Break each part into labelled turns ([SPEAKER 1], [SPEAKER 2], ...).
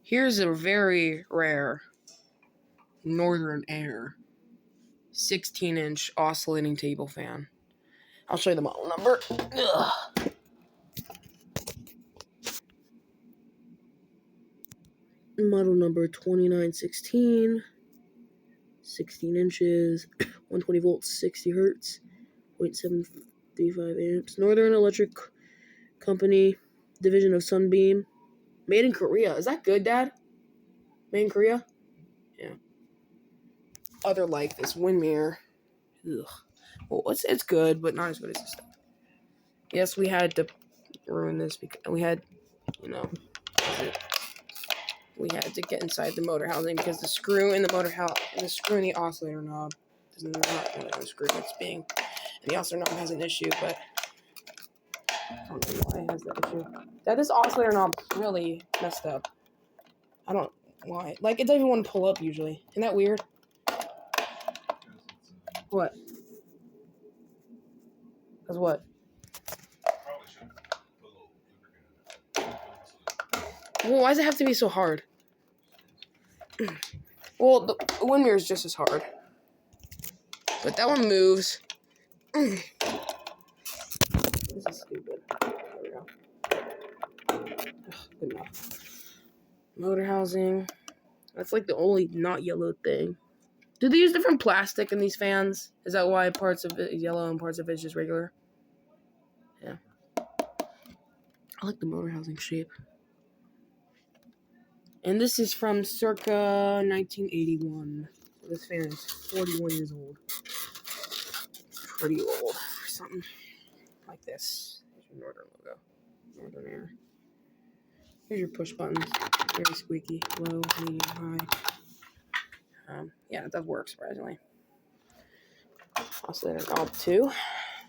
[SPEAKER 1] Here's a very rare NorthernAire 16-inch oscillating table fan. I'll show you the model number. Ugh. Model number 2916, 16 inches, 120 volts, 60 hertz, 0.735 amps. Northern Electric Company, division of Sunbeam. Made in Korea. Is that good, Dad? Made in Korea? Yeah. Other like this Windmere. Ugh. Well, it's good, but not as good as this stuff. Yes, we had to ruin this because we had, we had to get inside the motor housing because the screw in the motor the screw in the oscillator knob does not really unscrew. It's being, and the oscillator knob has an issue, but I don't know why it has that issue. This oscillator knob really messed up. I don't know why. Like, it doesn't even want to pull up usually. Isn't that weird? What? Because what? Well, why does it have to be so hard? Well, the Windmere is just as hard. But that one moves. This is stupid. There we go. Good enough. Motor housing. That's like the only not yellow thing. Do they use different plastic in these fans? Is that why parts of it is yellow and parts of it is just regular? Yeah. I like the motor housing shape. And this is from circa 1981. This fan is 41 years old. Pretty old for something like this. Here's your Northern logo. NorthernAire. Here's your push buttons. Very squeaky. Low, medium, high. Yeah, it does work, surprisingly. Oscillator knob 2.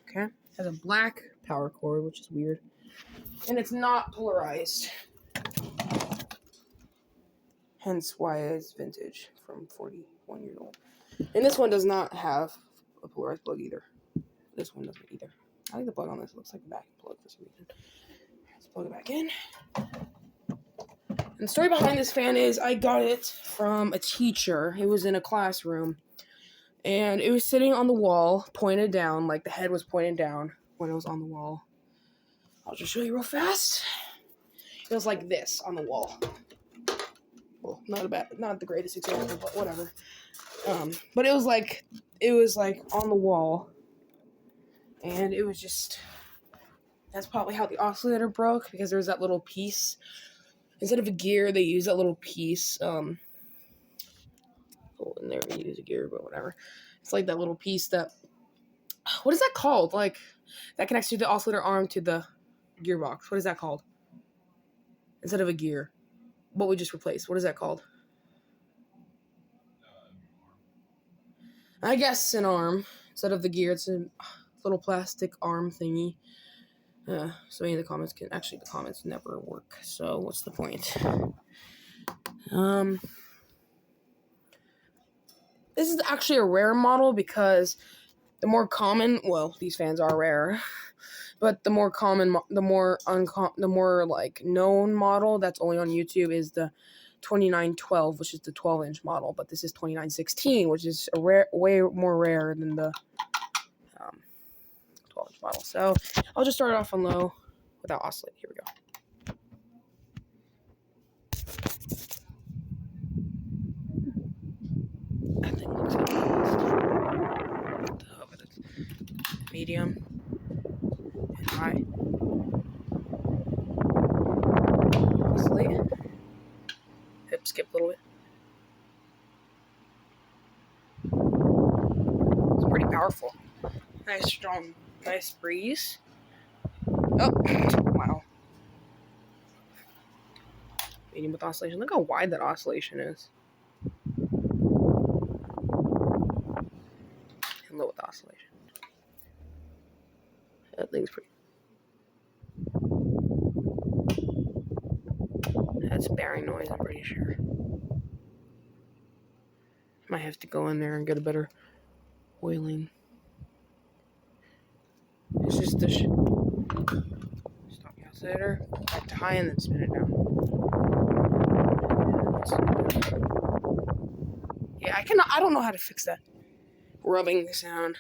[SPEAKER 1] Okay. Has a black power cord, which is weird. And it's not polarized. Hence why it's vintage from 41 years old. And this one does not have a polarized plug either. This one doesn't either. I like the plug on this. It looks like a vacuum plug for some reason. Let's plug it back in. And the story behind this fan is I got it from a teacher. It was in a classroom. And it was sitting on the wall, pointed down, like the head was pointed down when it was on the wall. I'll just show you real fast. It was like this on the wall. Well, not the greatest example, but whatever. But it was like on the wall. And it was just, that's probably how the oscillator broke, because there was that little piece. Instead of a gear, they use that little piece. Well, in there we use a gear, but whatever. It's like that little piece that, what is that called? Like, that connects to the oscillator arm to the gearbox. What is that called? Instead of a gear. What we just replaced. What is that called? I guess an arm. Instead of the gear, it's a little plastic arm thingy. So many of the comments the comments never work. So what's the point? This is actually a rare model because the more common, well, these fans are rare, but the more common, the more like known model that's only on YouTube is the 2912, which is the 12-inch model. But this is 2916, which is a way more rare than the 12-inch model. So I'll just start it off on low without oscillating. Here we go. That thing looks like it's medium and high. Oscillate. Hip skip a little bit. It's pretty powerful. Nice strong, nice breeze. Oh, wow. Medium with oscillation. Look how wide that oscillation is. And low with oscillation. That thing's pretty. That's bearing noise, I'm pretty sure. Might have to go in there and get a better oiling. It's just the stop the oscillator, back to high, and then spin it down. Yeah, I don't know how to fix that rubbing sound.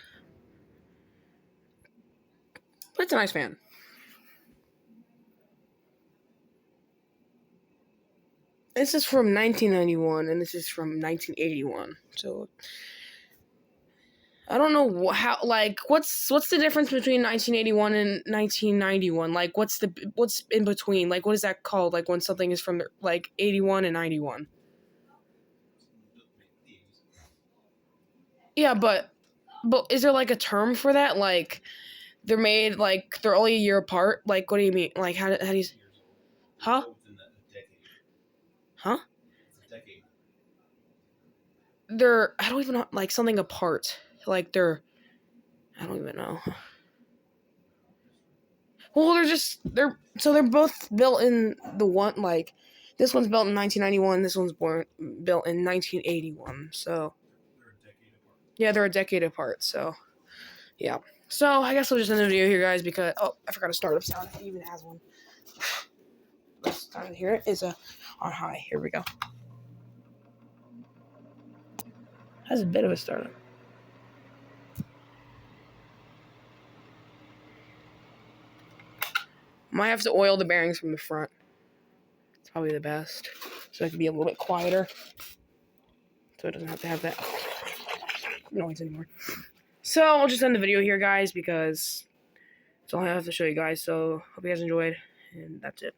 [SPEAKER 1] But it's a nice fan. This is from 1991, and this is from 1981. So I don't know how. Like, what's the difference between 1981 and 1991? Like, what's in between? Like, what is that called? Like, when something is from like 81 and 91. Yeah, but is there like a term for that? Like, they're made like they're only a year apart. Like, what do you mean? Like, how do you? Huh? Huh? They're I don't even know, like something apart. Like I don't even know. Well, they're both built in the one like this one's built in 1991. This one's built in 1981. So yeah, they're a decade apart. So yeah. So I guess I'll just end the video here, guys, because I forgot a startup sound. It even has one. This time here is on high. Here we go. Has a bit of a startup. Might have to oil the bearings from the front. It's probably the best, so it can be a little bit quieter, so it doesn't have to have that noise anymore. So I'll just end the video here, guys, because that's all I have to show you guys. So hope you guys enjoyed, and that's it.